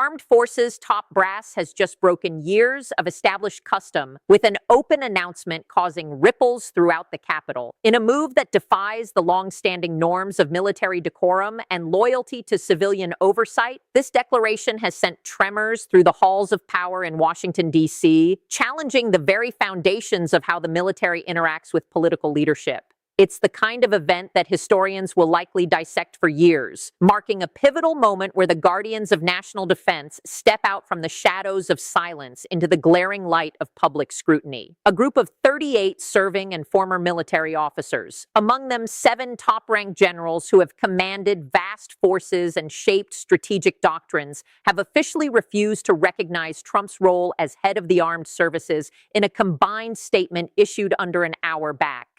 Armed Forces top brass has just broken years of established custom with an open announcement causing ripples throughout the Capitol. In a move that defies the long-standing norms of military decorum and loyalty to civilian oversight, this declaration has sent tremors through the halls of power in Washington, D.C., challenging the very foundations of how the military interacts with political leadership. It's the kind of event that historians will likely dissect for years, marking a pivotal moment where the guardians of national defense step out from the shadows of silence into the glaring light of public scrutiny. A group of 38 serving and former military officers, among them 7 top-ranked generals who have commanded vast forces and shaped strategic doctrines, have officially refused to recognize Trump's role as head of the armed services in a combined statement issued under an hour back.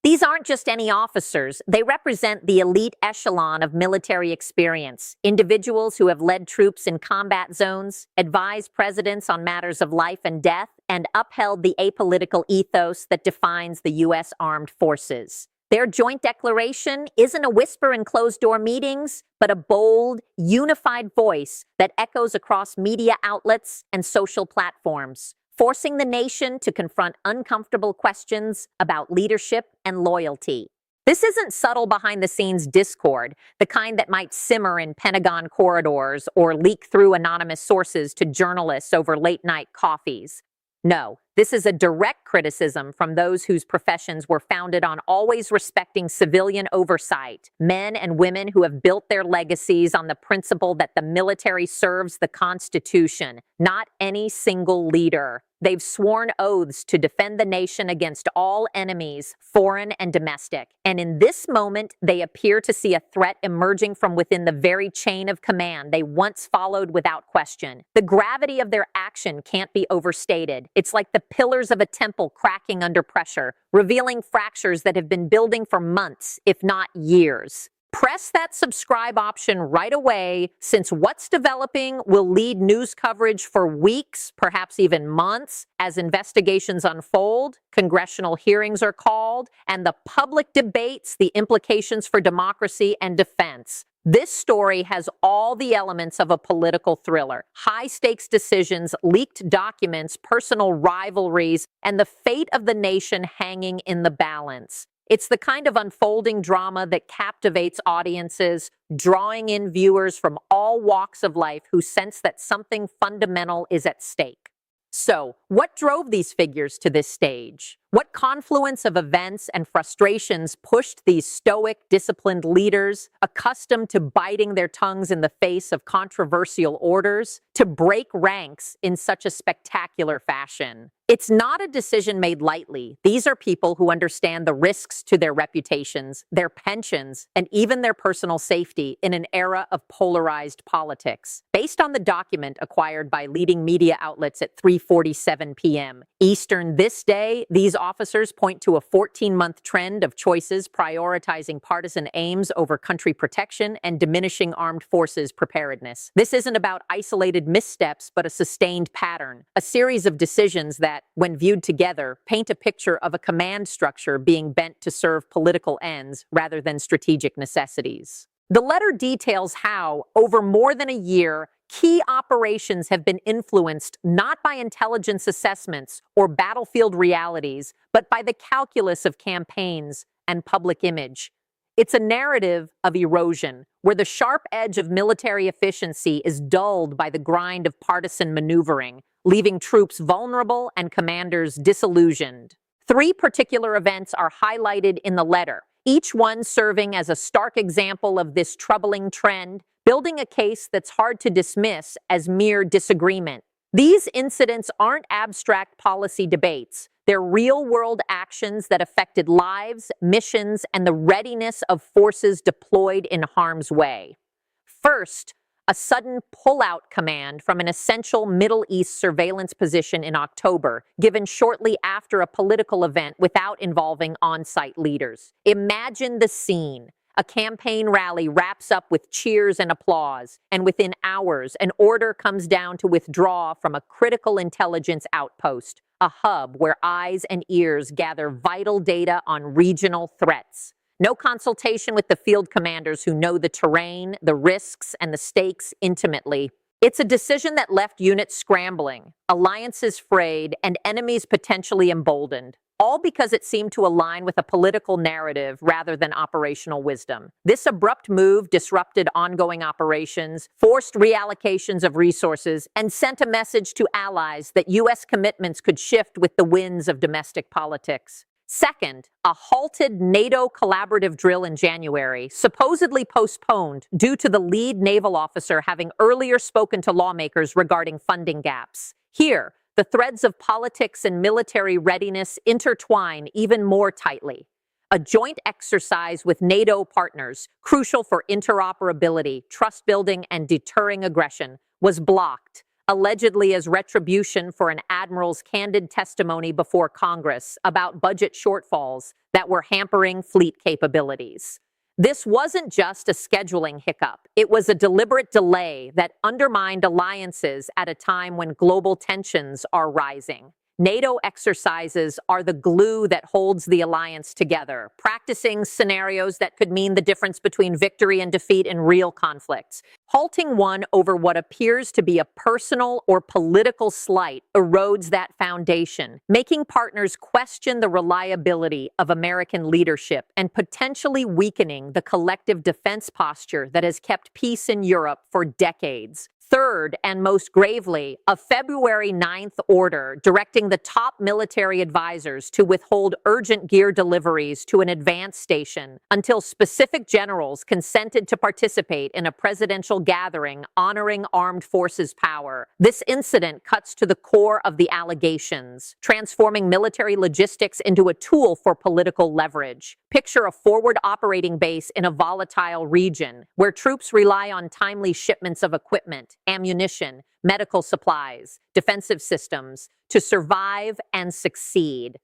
These aren't just any officers. They represent the elite echelon of military experience, individuals who have led troops in combat zones, advised presidents on matters of life and death, and upheld the apolitical ethos that defines the U.S. Armed Forces. Their joint declaration isn't a whisper in closed-door meetings, but a bold, unified voice that echoes across media outlets and social platforms, forcing the nation to confront uncomfortable questions about leadership and loyalty. This isn't subtle behind-the-scenes discord, the kind that might simmer in Pentagon corridors or leak through anonymous sources to journalists over late-night coffees. No, this is a direct criticism from those whose professions were founded on always respecting civilian oversight, men and women who have built their legacies on the principle that the military serves the Constitution, not any single leader. They've sworn oaths to defend the nation against all enemies, foreign and domestic. And in this moment, they appear to see a threat emerging from within the very chain of command they once followed without question. The gravity of their action can't be overstated. It's like the pillars of a temple cracking under pressure, revealing fractures that have been building for months, if not years. Press that subscribe option right away, since what's developing will lead news coverage for weeks, perhaps even months, as investigations unfold, congressional hearings are called, and the public debates the implications for democracy and defense. This story has all the elements of a political thriller: high-stakes decisions, leaked documents, personal rivalries, and the fate of the nation hanging in the balance. It's the kind of unfolding drama that captivates audiences, drawing in viewers from all walks of life who sense that something fundamental is at stake. So, what drove these figures to this stage? What confluence of events and frustrations pushed these stoic, disciplined leaders, accustomed to biting their tongues in the face of controversial orders, to break ranks in such a spectacular fashion? It's not a decision made lightly. These are people who understand the risks to their reputations, their pensions, and even their personal safety in an era of polarized politics. Based on the document acquired by leading media outlets at 3:47 p.m. Eastern this day, these officers point to a 14-month trend of choices prioritizing partisan aims over country protection and diminishing armed forces preparedness. This isn't about isolated missteps, but a sustained pattern, a series of decisions that, when viewed together, paint a picture of a command structure being bent to serve political ends rather than strategic necessities. The letter details how, over more than a year, key operations have been influenced not by intelligence assessments or battlefield realities, but by the calculus of campaigns and public image. It's a narrative of erosion, where the sharp edge of military efficiency is dulled by the grind of partisan maneuvering, leaving troops vulnerable and commanders disillusioned. 3 particular events are highlighted in the letter, each one serving as a stark example of this troubling trend, building a case that's hard to dismiss as mere disagreement. These incidents aren't abstract policy debates. They're real-world actions that affected lives, missions, and the readiness of forces deployed in harm's way. First, a sudden pull-out command from an essential Middle East surveillance position in October, given shortly after a political event without involving on-site leaders. Imagine the scene. A campaign rally wraps up with cheers and applause, and within hours, an order comes down to withdraw from a critical intelligence outpost, a hub where eyes and ears gather vital data on regional threats. No consultation with the field commanders who know the terrain, the risks, and the stakes intimately. It's a decision that left units scrambling, alliances frayed, and enemies potentially emboldened, all because it seemed to align with a political narrative rather than operational wisdom. This abrupt move disrupted ongoing operations, forced reallocations of resources, and sent a message to allies that U.S. commitments could shift with the winds of domestic politics. Second, a halted NATO collaborative drill in January, supposedly postponed due to the lead naval officer having earlier spoken to lawmakers regarding funding gaps. Here, the threads of politics and military readiness intertwine even more tightly. A joint exercise with NATO partners, crucial for interoperability, trust building, and deterring aggression, was blocked, allegedly as retribution for an admiral's candid testimony before Congress about budget shortfalls that were hampering fleet capabilities. This wasn't just a scheduling hiccup. It was a deliberate delay that undermined alliances at a time when global tensions are rising. NATO exercises are the glue that holds the alliance together, practicing scenarios that could mean the difference between victory and defeat in real conflicts. Halting one over what appears to be a personal or political slight erodes that foundation, making partners question the reliability of American leadership and potentially weakening the collective defense posture that has kept peace in Europe for decades. Third, and most gravely, a February 9th order directing the top military advisors to withhold urgent gear deliveries to an advance station until specific generals consented to participate in a presidential gathering honoring armed forces power. This incident cuts to the core of the allegations, transforming military logistics into a tool for political leverage. Picture a forward operating base in a volatile region where troops rely on timely shipments of equipment, ammunition, medical supplies, defensive systems to survive and succeed.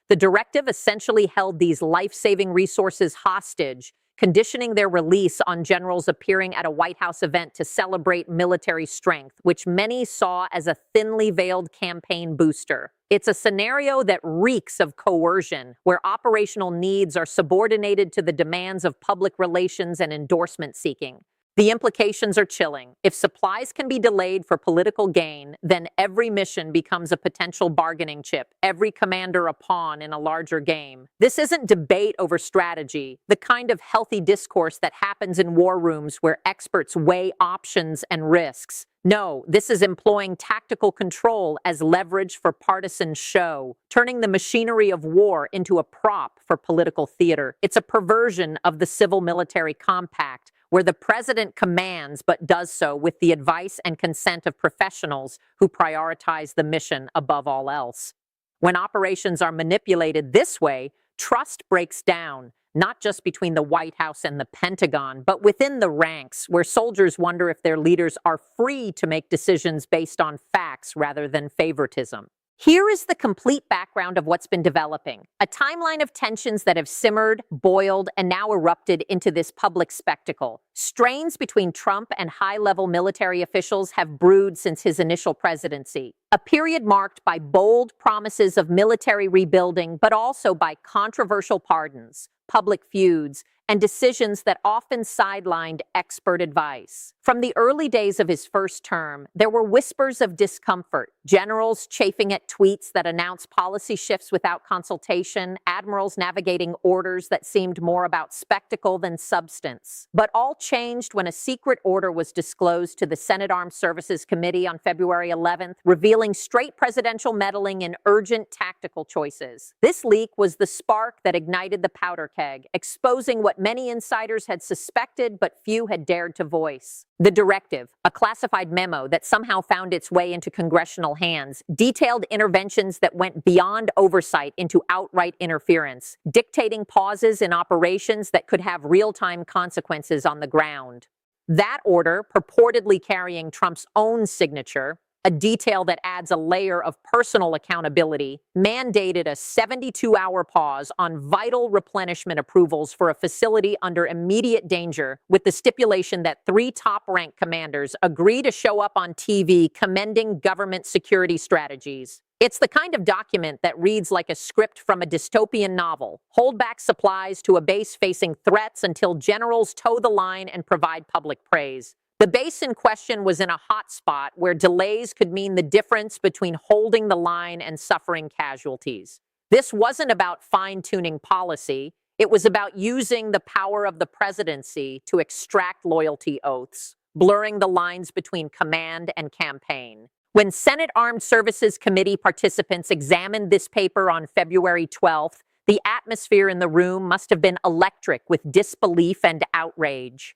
The directive essentially held these life-saving resources hostage, conditioning their release on generals appearing at a White House event to celebrate military strength, which many saw as a thinly veiled campaign booster. It's a scenario that reeks of coercion, where operational needs are subordinated to the demands of public relations and endorsement seeking. The implications are chilling. If supplies can be delayed for political gain, then every mission becomes a potential bargaining chip, every commander a pawn in a larger game. This isn't debate over strategy, the kind of healthy discourse that happens in war rooms where experts weigh options and risks. No, this is employing tactical control as leverage for partisan show, turning the machinery of war into a prop for political theater. It's a perversion of the civil-military compact, where the president commands but does so with the advice and consent of professionals who prioritize the mission above all else. When operations are manipulated this way, trust breaks down, not just between the White House and the Pentagon, but within the ranks, where soldiers wonder if their leaders are free to make decisions based on facts rather than favoritism. Here is the complete background of what's been developing, a timeline of tensions that have simmered, boiled, and now erupted into this public spectacle. Strains between Trump and high-level military officials have brewed since his initial presidency, a period marked by bold promises of military rebuilding, but also by controversial pardons, public feuds, and decisions that often sidelined expert advice. From the early days of his first term, there were whispers of discomfort, generals chafing at tweets that announced policy shifts without consultation, admirals navigating orders that seemed more about spectacle than substance. But all changed when a secret order was disclosed to the Senate Armed Services Committee on February 11th, revealing straight presidential meddling in urgent tactical choices. This leak was the spark that ignited the powder keg, exposing what many insiders had suspected but few had dared to voice. The directive, a classified memo that somehow found its way into congressional hands, detailed interventions that went beyond oversight into outright interference, dictating pauses in operations that could have real-time consequences on the ground. That order, purportedly carrying Trump's own signature, a detail that adds a layer of personal accountability, mandated a 72-hour pause on vital replenishment approvals for a facility under immediate danger, with the stipulation that 3 top-ranked commanders agree to show up on TV commending government security strategies. It's the kind of document that reads like a script from a dystopian novel. Hold back supplies to a base facing threats until generals toe the line and provide public praise. The base in question was in a hot spot where delays could mean the difference between holding the line and suffering casualties. This wasn't about fine-tuning policy. It was about using the power of the presidency to extract loyalty oaths, blurring the lines between command and campaign. When Senate Armed Services Committee participants examined this paper on February 12th, the atmosphere in the room must have been electric with disbelief and outrage.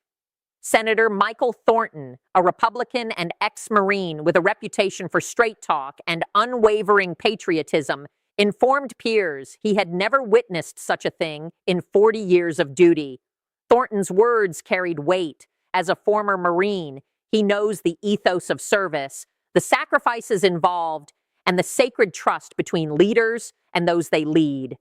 Senator Michael Thornton, a Republican and ex-Marine with a reputation for straight talk and unwavering patriotism, informed peers he had never witnessed such a thing in 40 years of duty. Thornton's words carried weight. As a former Marine, he knows the ethos of service, the sacrifices involved, and the sacred trust between leaders and those they lead.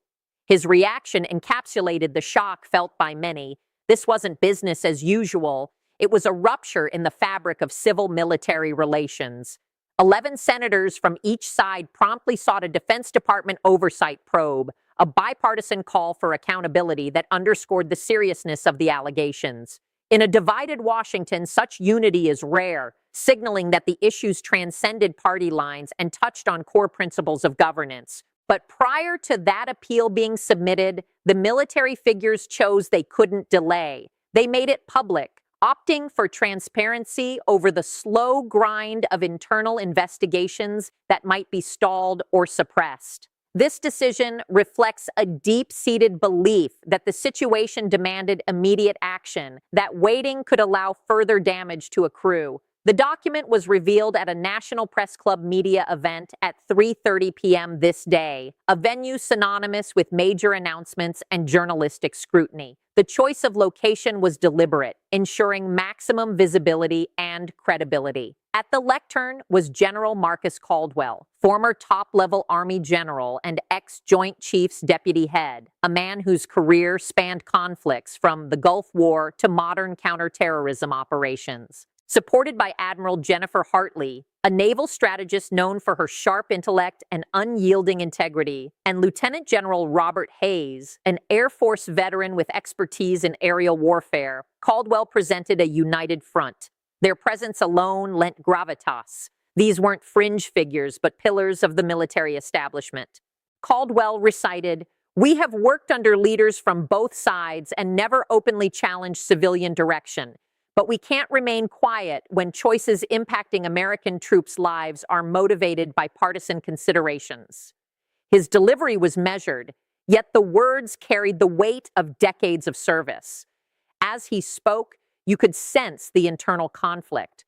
His reaction encapsulated the shock felt by many. This wasn't business as usual. It was a rupture in the fabric of civil-military relations. 11 senators from each side promptly sought a Defense Department oversight probe, a bipartisan call for accountability that underscored the seriousness of the allegations. In a divided Washington, such unity is rare, signaling that the issues transcended party lines and touched on core principles of governance. But prior to that appeal being submitted, the military figures chose they couldn't delay. They made it public, opting for transparency over the slow grind of internal investigations that might be stalled or suppressed. This decision reflects a deep-seated belief that the situation demanded immediate action, that waiting could allow further damage to accrue. The document was revealed at a National Press Club media event at 3:30 p.m. this day, a venue synonymous with major announcements and journalistic scrutiny. The choice of location was deliberate, ensuring maximum visibility and credibility. At the lectern was General Marcus Caldwell, former top-level Army general and ex-Joint Chiefs deputy head, a man whose career spanned conflicts from the Gulf War to modern counterterrorism operations. Supported by Admiral Jennifer Hartley, a naval strategist known for her sharp intellect and unyielding integrity, and Lieutenant General Robert Hayes, an Air Force veteran with expertise in aerial warfare, Caldwell presented a united front. Their presence alone lent gravitas. These weren't fringe figures, but pillars of the military establishment. Caldwell recited, "We have worked under leaders from both sides and never openly challenged civilian direction. But we can't remain quiet when choices impacting American troops' lives are motivated by partisan considerations." His delivery was measured, yet the words carried the weight of decades of service. As he spoke, you could sense the internal conflict,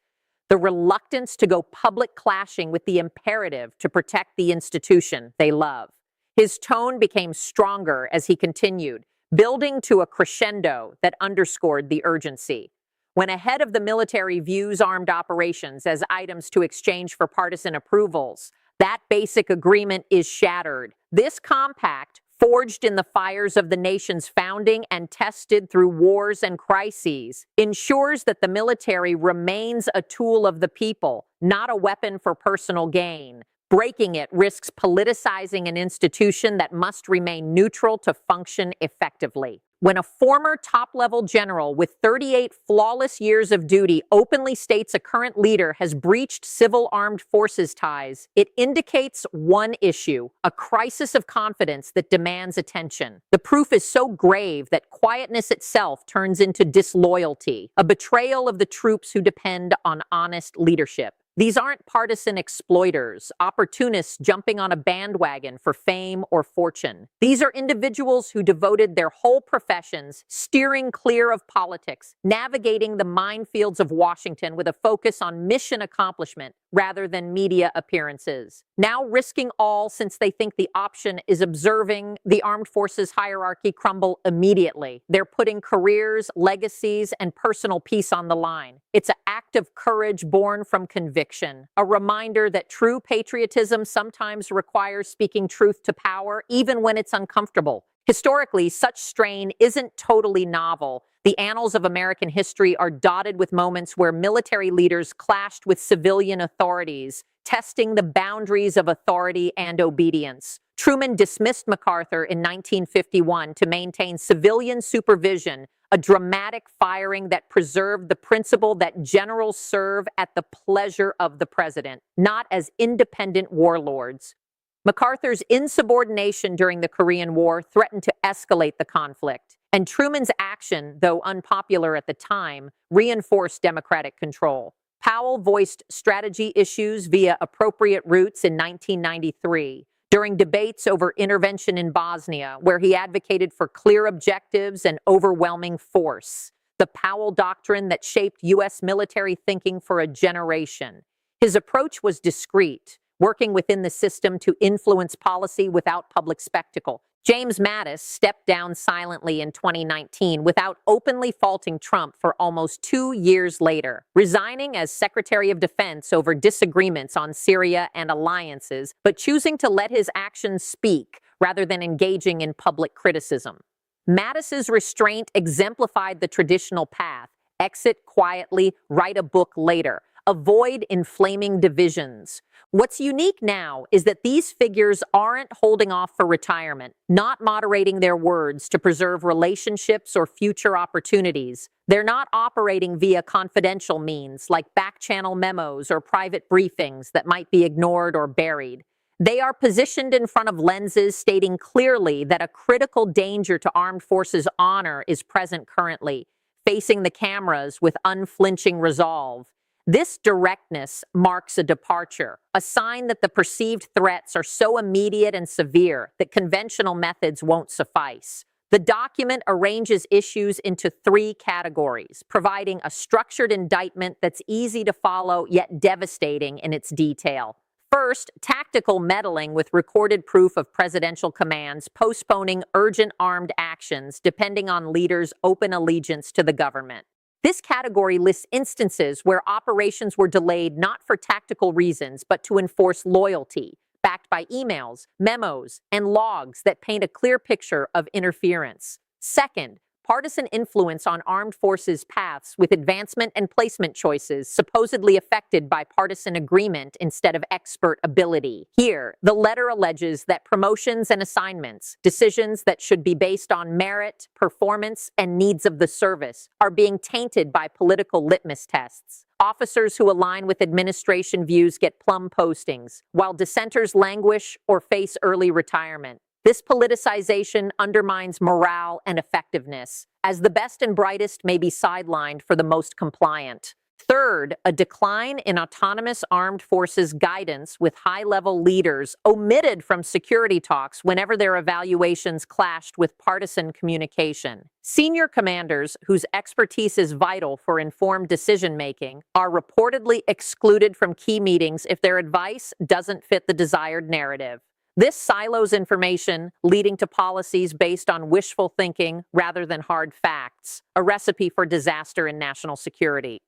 the reluctance to go public clashing with the imperative to protect the institution they love. His tone became stronger as he continued, building to a crescendo that underscored the urgency. When a head of the military views armed operations as items to exchange for partisan approvals, that basic agreement is shattered. This compact, forged in the fires of the nation's founding and tested through wars and crises, ensures that the military remains a tool of the people, not a weapon for personal gain. Breaking it risks politicizing an institution that must remain neutral to function effectively. When a former top-level general with 38 flawless years of duty openly states a current leader has breached civil armed forces ties, it indicates one issue, a crisis of confidence that demands attention. The proof is so grave that quietness itself turns into disloyalty, a betrayal of the troops who depend on honest leadership. These aren't partisan exploiters, opportunists jumping on a bandwagon for fame or fortune. These are individuals who devoted their whole professions steering clear of politics, navigating the minefields of Washington with a focus on mission accomplishment rather than media appearances. Now risking all since they think the option is observing the armed forces hierarchy crumble immediately. They're putting careers, legacies, and personal peace on the line. It's an act of courage born from conviction, a reminder that true patriotism sometimes requires speaking truth to power, even when it's uncomfortable. Historically, such strain isn't totally novel. The annals of American history are dotted with moments where military leaders clashed with civilian authorities, testing the boundaries of authority and obedience. Truman dismissed MacArthur in 1951 to maintain civilian supervision a dramatic firing that preserved the principle that generals serve at the pleasure of the president, not as independent warlords. MacArthur's insubordination during the Korean War threatened to escalate the conflict, and Truman's action, though unpopular at the time, reinforced democratic control. Powell voiced strategy issues via appropriate routes in 1993, during debates over intervention in Bosnia, where he advocated for clear objectives and overwhelming force, the Powell Doctrine that shaped U.S. military thinking for a generation. His approach was discreet, working within the system to influence policy without public spectacle. James Mattis stepped down silently in 2019 without openly faulting Trump for almost 2 years later, resigning as Secretary of Defense over disagreements on Syria and alliances, but choosing to let his actions speak rather than engaging in public criticism. Mattis's restraint exemplified the traditional path: exit quietly, write a book later, avoid inflaming divisions. What's unique now is that these figures aren't holding off for retirement, not moderating their words to preserve relationships or future opportunities. They're not operating via confidential means like back-channel memos or private briefings that might be ignored or buried. They are positioned in front of lenses stating clearly that a critical danger to armed forces' honor is present currently, facing the cameras with unflinching resolve. This directness marks a departure, a sign that the perceived threats are so immediate and severe that conventional methods won't suffice. The document arranges issues into 3 categories, providing a structured indictment that's easy to follow yet devastating in its detail. First, tactical meddling with recorded proof of presidential commands postponing urgent armed actions depending on leaders' open allegiance to the government. This category lists instances where operations were delayed not for tactical reasons, but to enforce loyalty, backed by emails, memos, and logs that paint a clear picture of interference. Second, partisan influence on armed forces paths with advancement and placement choices supposedly affected by partisan agreement instead of expert ability. Here, the letter alleges that promotions and assignments, decisions that should be based on merit, performance, and needs of the service, are being tainted by political litmus tests. Officers who align with administration views get plum postings, while dissenters languish or face early retirement. This politicization undermines morale and effectiveness, as the best and brightest may be sidelined for the most compliant. Third, a decline in autonomous armed forces guidance with high-level leaders omitted from security talks whenever their evaluations clashed with partisan communication. Senior commanders, whose expertise is vital for informed decision-making, are reportedly excluded from key meetings if their advice doesn't fit the desired narrative. This silos information, leading to policies based on wishful thinking rather than hard facts, a recipe for disaster in national security.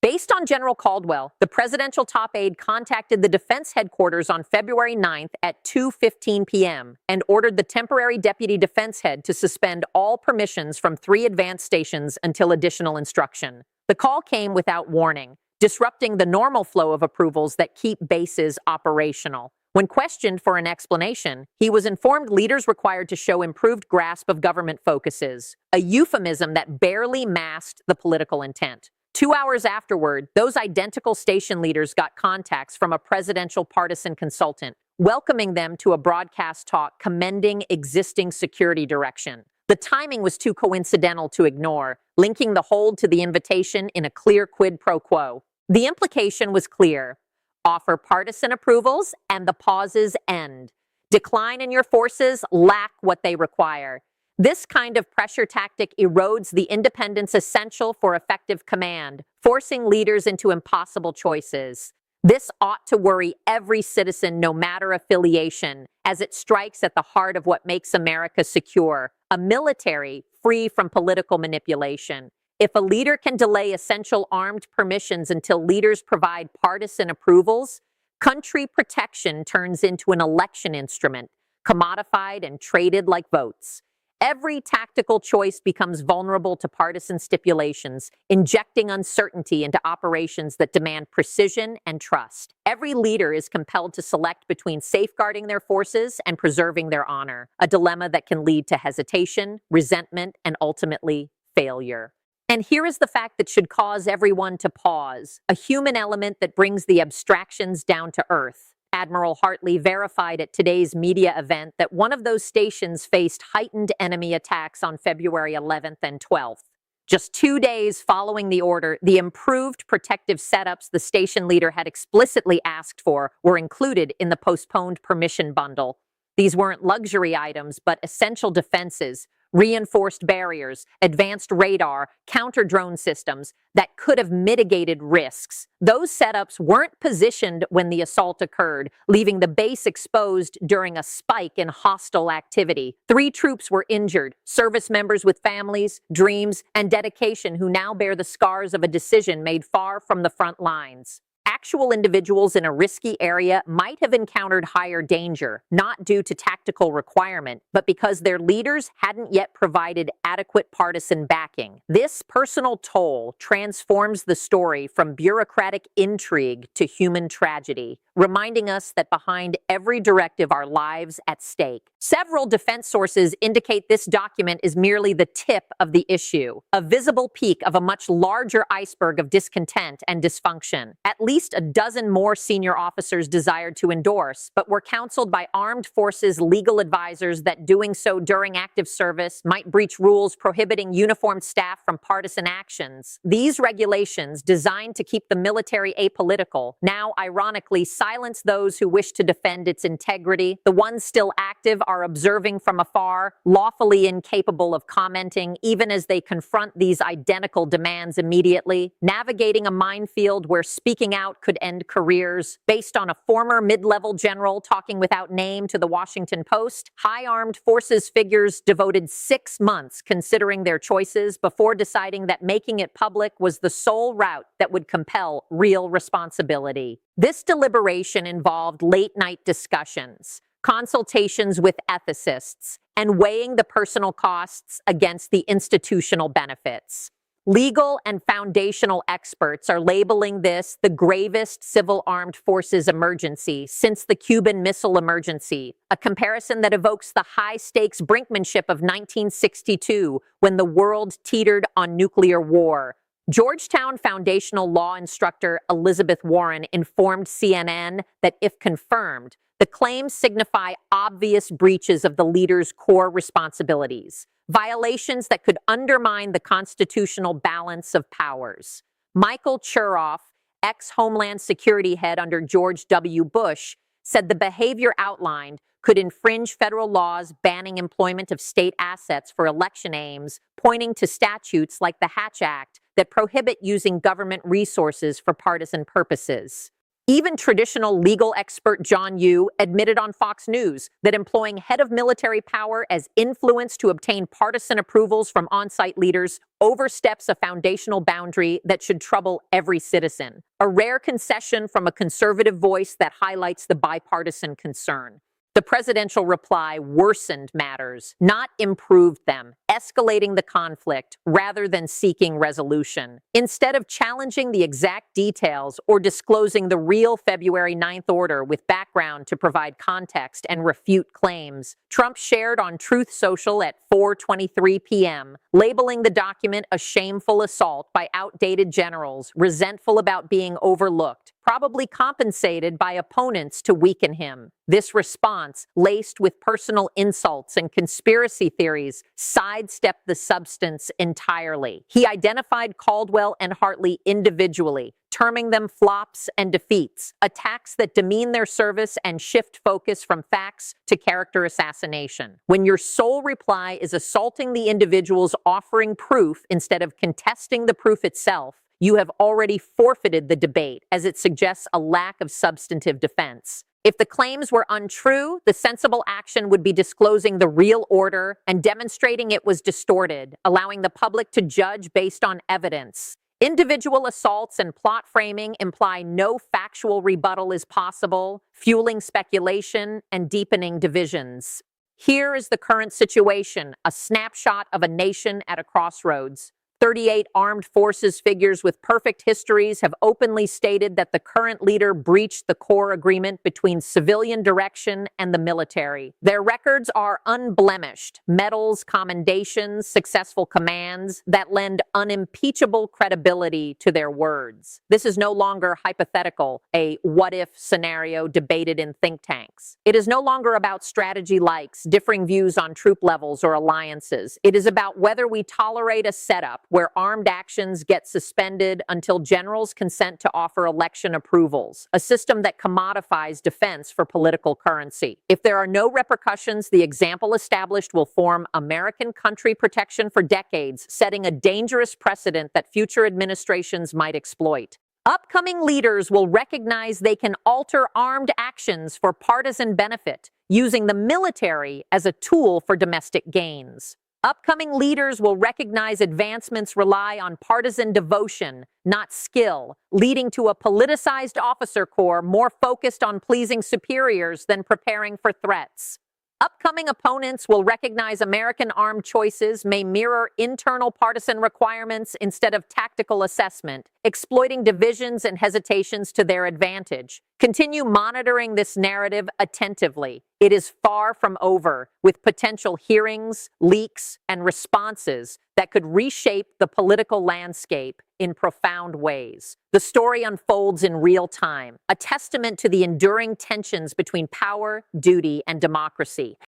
Based on General Caldwell, the presidential top aide contacted the defense headquarters on February 9th at 2:15 p.m. and ordered the temporary deputy defense head to suspend all permissions from 3 advanced stations until additional instruction. The call came without warning, disrupting the normal flow of approvals that keep bases operational. When questioned for an explanation, he was informed leaders required to show improved grasp of government focuses, a euphemism that barely masked the political intent. 2 hours afterward, those identical station leaders got contacts from a presidential partisan consultant, welcoming them to a broadcast talk commending existing security direction. The timing was too coincidental to ignore, linking the hold to the invitation in a clear quid pro quo. The implication was clear. Offer partisan approvals, and the pauses end. Decline in your forces, lack what they require. This kind of pressure tactic erodes the independence essential for effective command, forcing leaders into impossible choices. This ought to worry every citizen, no matter affiliation, as it strikes at the heart of what makes America secure, a military free from political manipulation. If a leader can delay essential armed permissions until leaders provide partisan approvals, country protection turns into an election instrument, commodified and traded like votes. Every tactical choice becomes vulnerable to partisan stipulations, injecting uncertainty into operations that demand precision and trust. Every leader is compelled to select between safeguarding their forces and preserving their honor, a dilemma that can lead to hesitation, resentment, and ultimately failure. failure. And here is the fact that should cause everyone to pause, a human element that brings the abstractions down to earth. Admiral Hartley verified at today's media event that one of those stations faced heightened enemy attacks on February 11th and 12th. Just 2 days following the order, the improved protective setups the station leader had explicitly asked for were included in the postponed permission bundle. These weren't luxury items, but essential defenses, reinforced barriers, advanced radar, counter-drone systems that could have mitigated risks. Those setups weren't positioned when the assault occurred, leaving the base exposed during a spike in hostile activity. 3 troops were injured, service members with families, dreams, and dedication who now bear the scars of a decision made far from the front lines. Actual individuals in a risky area might have encountered higher danger, not due to tactical requirement, but because their leaders hadn't yet provided adequate partisan backing. This personal toll transforms the story from bureaucratic intrigue to human tragedy, reminding us that behind every directive are lives at stake. Several defense sources indicate this document is merely the tip of the issue, a visible peak of a much larger iceberg of discontent and dysfunction. At least a dozen more senior officers desired to endorse, but were counseled by armed forces legal advisors that doing so during active service might breach rules prohibiting uniformed staff from partisan actions. These regulations, designed to keep the military apolitical, now ironically silence those who wish to defend its integrity. The ones still active are observing from afar, lawfully incapable of commenting, even as they confront these identical demands immediately, navigating a minefield where speaking out could end careers. Based on a former mid-level general talking without name to the Washington Post, high armed forces figures devoted 6 months considering their choices before deciding that making it public was the sole route that would compel real responsibility. This deliberation involved late-night discussions, consultations with ethicists, and weighing the personal costs against the institutional benefits. Legal and foundational experts are labeling this the gravest civil armed forces emergency since the Cuban Missile Emergency, a comparison that evokes the high-stakes brinkmanship of 1962 when the world teetered on nuclear war. Georgetown foundational law instructor Elizabeth Warren informed CNN that if confirmed, the claims signify obvious breaches of the leader's core responsibilities, violations that could undermine the constitutional balance of powers. Michael Chertoff, ex-Homeland Security head under George W. Bush, said the behavior outlined could infringe federal laws banning employment of state assets for election aims, pointing to statutes like the Hatch Act that prohibit using government resources for partisan purposes. Even traditional legal expert John Yoo admitted on Fox News that employing head of military power as influence to obtain partisan approvals from on-site leaders oversteps a foundational boundary that should trouble every citizen, a rare concession from a conservative voice that highlights the bipartisan concern. The presidential reply worsened matters, not improved them, escalating the conflict rather than seeking resolution. Instead of challenging the exact details or disclosing the real February 9th order with background to provide context and refute claims, Trump shared on Truth Social at 4:23 p.m., labeling the document a shameful assault by outdated generals, resentful about being overlooked, probably compensated by opponents to weaken him. This response, laced with personal insults and conspiracy theories, sidestepped the substance entirely. He identified Caldwell and Hartley individually, terming them flops and defeats, attacks that demean their service and shift focus from facts to character assassination. When your sole reply is assaulting the individuals offering proof instead of contesting the proof itself, you have already forfeited the debate, as it suggests a lack of substantive defense. If the claims were untrue, the sensible action would be disclosing the real order and demonstrating it was distorted, allowing the public to judge based on evidence. Individual assaults and plot framing imply no factual rebuttal is possible, fueling speculation and deepening divisions. Here is the current situation, a snapshot of a nation at a crossroads. 38 armed forces figures with perfect histories have openly stated that the current leader breached the core agreement between civilian direction and the military. Their records are unblemished: medals, commendations, successful commands that lend unimpeachable credibility to their words. This is no longer hypothetical, a what-if scenario debated in think tanks. It is no longer about strategy likes, differing views on troop levels or alliances. It is about whether we tolerate a setup where armed actions get suspended until generals consent to offer election approvals, a system that commodifies defense for political currency. If there are no repercussions, the example established will form American country protection for decades, setting a dangerous precedent that future administrations might exploit. Upcoming leaders will recognize they can alter armed actions for partisan benefit, using the military as a tool for domestic gains. Upcoming leaders will recognize advancements rely on partisan devotion, not skill, leading to a politicized officer corps more focused on pleasing superiors than preparing for threats. Upcoming opponents will recognize American armed choices may mirror internal partisan requirements instead of tactical assessment, exploiting divisions and hesitations to their advantage. Continue monitoring this narrative attentively. It is far from over, with potential hearings, leaks, and responses that could reshape the political landscape in profound ways. The story unfolds in real time, a testament to the enduring tensions between power, duty, and democracy.